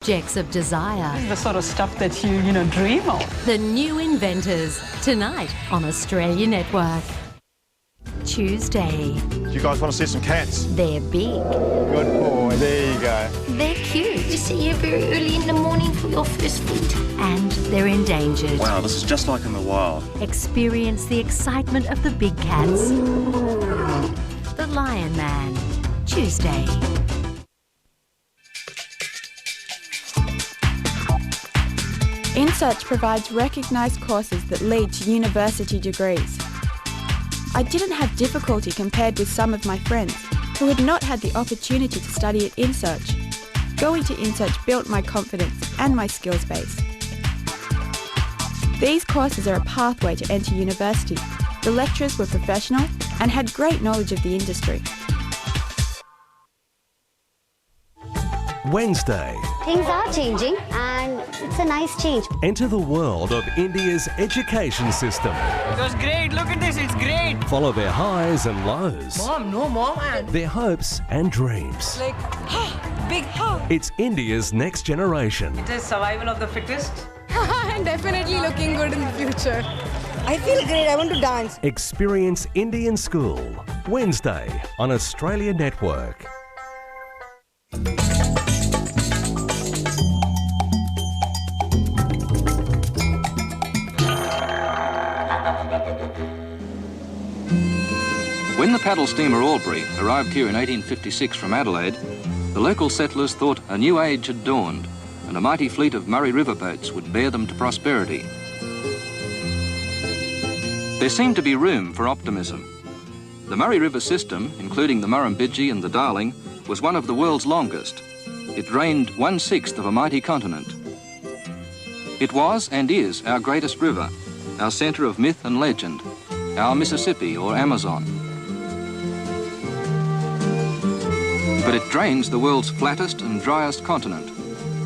Objects of desire. The sort of stuff that you dream of. The New Inventors, tonight on Australia Network. Tuesday. Do you guys want to see some cats? They're big. Good boy, there you go. They're cute. You sit here very early in the morning for your first feed. And they're endangered. Wow, this is just like in the wild. Experience the excitement of the big cats. The Lion Man. Tuesday. InSearch provides recognised courses that lead to university degrees. I didn't have difficulty compared with some of my friends who had not had the opportunity to study at InSearch. Going to InSearch built my confidence and my skills base. These courses are a pathway to enter university. The lecturers were professional and had great knowledge of the industry. Wednesday. Things are changing and it's a nice change. Enter the world of India's education system. It was great, look at this, it's great. Follow their highs and lows. Mom, no mom. Their hopes and dreams. Like, big hug. It's India's next generation. It is survival of the fittest. I'm definitely looking good in the future. I feel great, I want to dance. Experience Indian School. Wednesday on Australia Network. When the paddle steamer Albury arrived here in 1856 from Adelaide, the local settlers thought a new age had dawned and a mighty fleet of Murray River boats would bear them to prosperity. There seemed to be room for optimism. The Murray River system, including the Murrumbidgee and the Darling, was one of the world's longest. It drained 1/6 of a mighty continent. It was and is our greatest river, our centre of myth and legend, our Mississippi or Amazon. But it drains the world's flattest and driest continent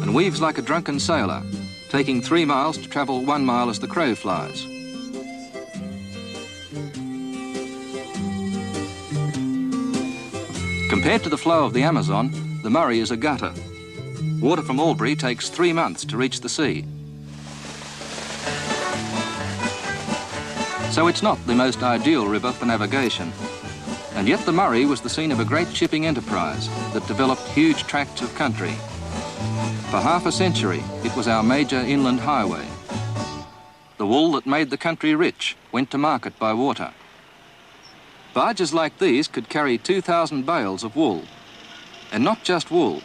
and weaves like a drunken sailor, taking 3 miles to travel 1 mile as the crow flies. Compared to the flow of the Amazon, the Murray is a gutter. Water from Albury takes 3 months to reach the sea. So it's not the most ideal river for navigation. And yet the Murray was the scene of a great shipping enterprise that developed huge tracts of country. For half a century, it was our major inland highway. The wool that made the country rich went to market by water. Barges like these could carry 2,000 bales of wool. And not just wool.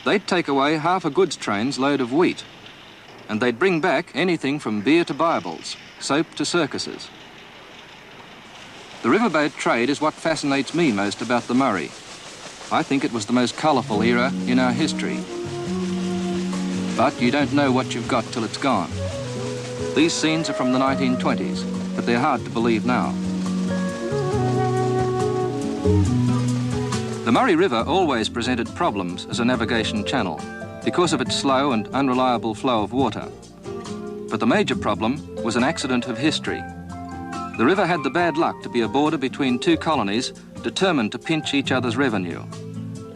They'd take away half a goods train's load of wheat. And they'd bring back anything from beer to Bibles, soap to circuses. The riverboat trade is what fascinates me most about the Murray. I think it was the most colourful era in our history. But you don't know what you've got till it's gone. These scenes are from the 1920s, but they're hard to believe now. The Murray River always presented problems as a navigation channel because of its slow and unreliable flow of water. But the major problem was an accident of history. The river had the bad luck to be a border between two colonies determined to pinch each other's revenue.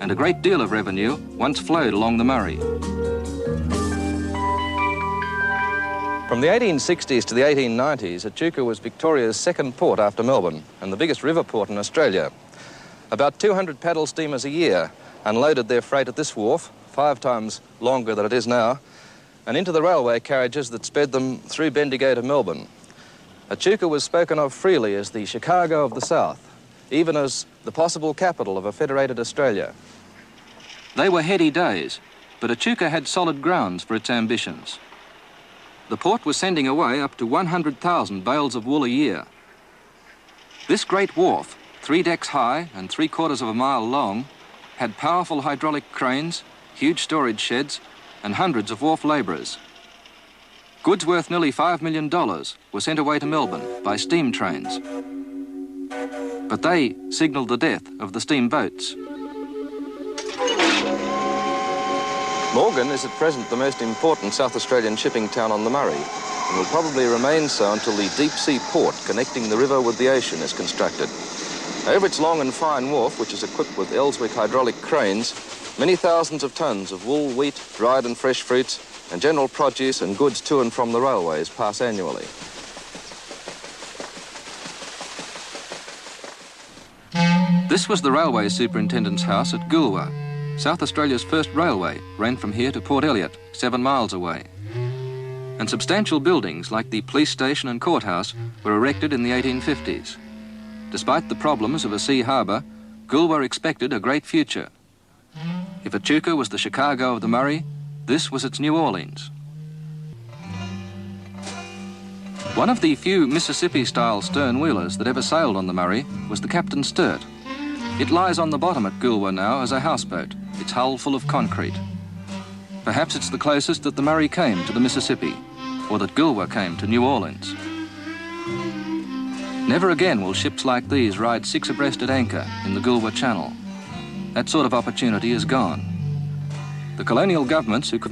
And a great deal of revenue once flowed along the Murray. From the 1860s to the 1890s, Echuca was Victoria's second port after Melbourne and the biggest river port in Australia. About 200 paddle steamers a year unloaded their freight at this wharf, 5 times longer than it is now, and into the railway carriages that sped them through Bendigo to Melbourne. Echuca was spoken of freely as the Chicago of the South, even as the possible capital of a federated Australia. They were heady days, but Echuca had solid grounds for its ambitions. The port was sending away up to 100,000 bales of wool a year. This great wharf, 3 decks high and 3/4 of a mile long, had powerful hydraulic cranes, huge storage sheds, and hundreds of wharf labourers. Goods worth nearly $5 million were sent away to Melbourne by steam trains. But they signalled the death of the steamboats. Morgan is at present the most important South Australian shipping town on the Murray and will probably remain so until the deep-sea port connecting the river with the ocean is constructed. Over its long and fine wharf, which is equipped with Elswick hydraulic cranes, Many thousands of tons of wool, wheat, dried and fresh fruits, and general produce and goods to and from the railways pass annually. This was the railway superintendent's house at Goolwa. South Australia's first railway ran from here to Port Elliot, 7 miles away. And substantial buildings like the police station and courthouse were erected in the 1850s. Despite the problems of a sea harbour, Goolwa expected a great future. If Echuca was the Chicago of the Murray, this was its New Orleans. One of the few Mississippi-style stern-wheelers that ever sailed on the Murray was the Captain Sturt. It lies on the bottom at Goolwa now as a houseboat, its hull full of concrete. Perhaps it's the closest that the Murray came to the Mississippi, or that Goolwa came to New Orleans. Never again will ships like these ride 6 abreast at anchor in the Goolwa Channel. That sort of opportunity is gone. The colonial governments who could